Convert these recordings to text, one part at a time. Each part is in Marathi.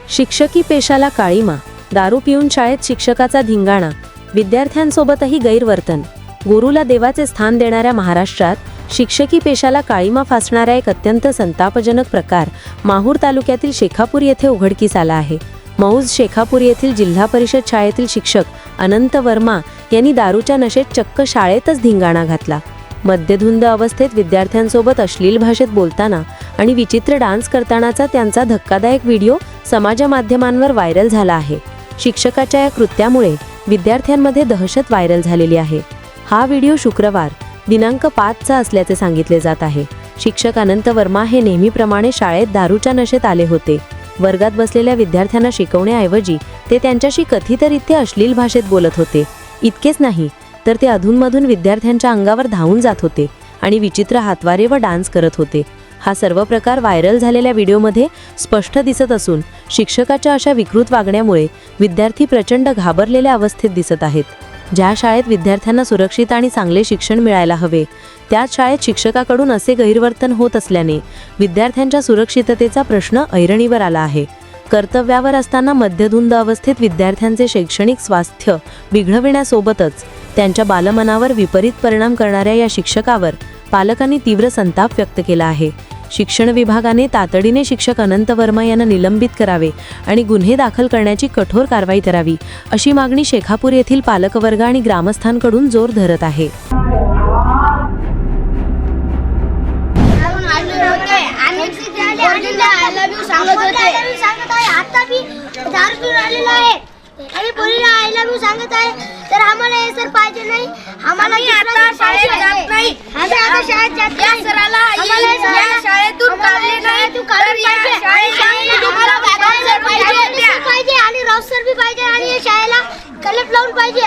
शिक्षकी पेशाला काळीमा, दारू पिऊन शाळेत शिक्षकाचा धिंगाणा, विद्यार्थ्यांसोबतही गैरवर्तन. गुरुला देवाचे स्थान देणाऱ्या महाराष्ट्रात शिक्षकी पेशाला काळीमा फासणारा एक अत्यंत संतापजनक प्रकार माहूर तालुक्यातील शेखापूर येथे उघडकीस आला आहे. मौज शेखापूर येथील जिल्हा परिषद शाळेतील शिक्षक अनंत वर्मा यांनी दारूच्या नशेत चक्क शाळेतच धिंगाणा घातला. मद्यधुंद अवस्थेत विद्यार्थ्यांसोबत अश्लील भाषेत बोलताना आणि विचित्र डान्स करतानाचा त्यांचा धक्कादायक व्हिडिओ समाज माध्यमांवर व्हायरल झाला आहे. शिक्षकाच्या या कृत्यामुळे विद्यार्थ्यांमध्ये दहशत व्हायरल झालेली आहे. हा व्हिडिओ शुक्रवार दिनांक 5चा असल्याचे सांगितले जात आहे. शिक्षक अनंत वर्मा हे नेहमीप्रमाणे शाळेत दारूच्या नशेत आले होते. वर्गात बसलेल्या विद्यार्थ्यांना शिकवण्याऐवजी ते त्यांच्याशी कथितरित्या अश्लील भाषेत बोलत होते. इतकेच नाही तर ते अधूनमधून विद्यार्थ्यांच्या अंगावर धावून जात होते आणि विचित्र हातवारे व डान्स करत होते. हा सर्व प्रकार व्हायरल झालेल्या व्हिडिओमध्ये स्पष्ट दिसत असून शिक्षकाच्या अशा विकृत वागण्यामुळे विद्यार्थी प्रचंड घाबरलेल्या अवस्थेत दिसत आहेत. ज्या शाळेत विद्यार्थ्यांना सुरक्षित आणि चांगले शिक्षण मिळायला हवे त्याच शाळेत शिक्षकाकडून असे गैरवर्तन होत असल्याने विद्यार्थ्यांच्या सुरक्षिततेचा प्रश्न ऐरणीवर आला आहे. कर्तव्यावर असताना मद्यधुंद अवस्थेत विद्यार्थ्यांचे शैक्षणिक स्वास्थ्य बिघडविण्यासोबतच त्यांच्या बालमनावर विपरीत परिणाम करणाऱ्या या शिक्षकावर पालकांनी तीव्र संताप व्यक्त केला आहे. शिक्षण विभागाने तातडीने शिक्षक अनंत वर्मा यांना निलंबित करावे आणि गुन्हे दाखल करण्याची कठोर कारवाई करावी अशी मागणी शेखापूर येथील पालकवर्ग आणि ग्रामस्थांकडून जोर धरत आहे. आणि पोरीला आय लव्ह यू सांगत आहे तर आम्हाला हे सर पाहिजे नाही. आम्हाला आता शाळेत जात नाही. आम्ही आता शाळेत जात नाही. या सराला या शाळेतून काढले नाही. तू काढून पाहिजे. तुम्हाला सर पाहिजे आणि राव सर बी पाहिजे आणि या शाळेला कलप लावून पाहिजे.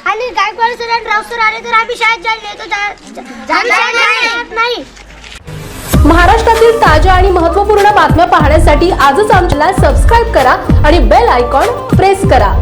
आणि गायकवाड सर आणि राव सर आले तर आम्ही शाळेत जात नाही. महाराष्ट्रातील ताज्या आणि महत्त्वपूर्ण बातम्या पाहण्यासाठी आजच आमच्याला सबस्क्राइब करा आणि बेल आयकॉन प्रेस करा.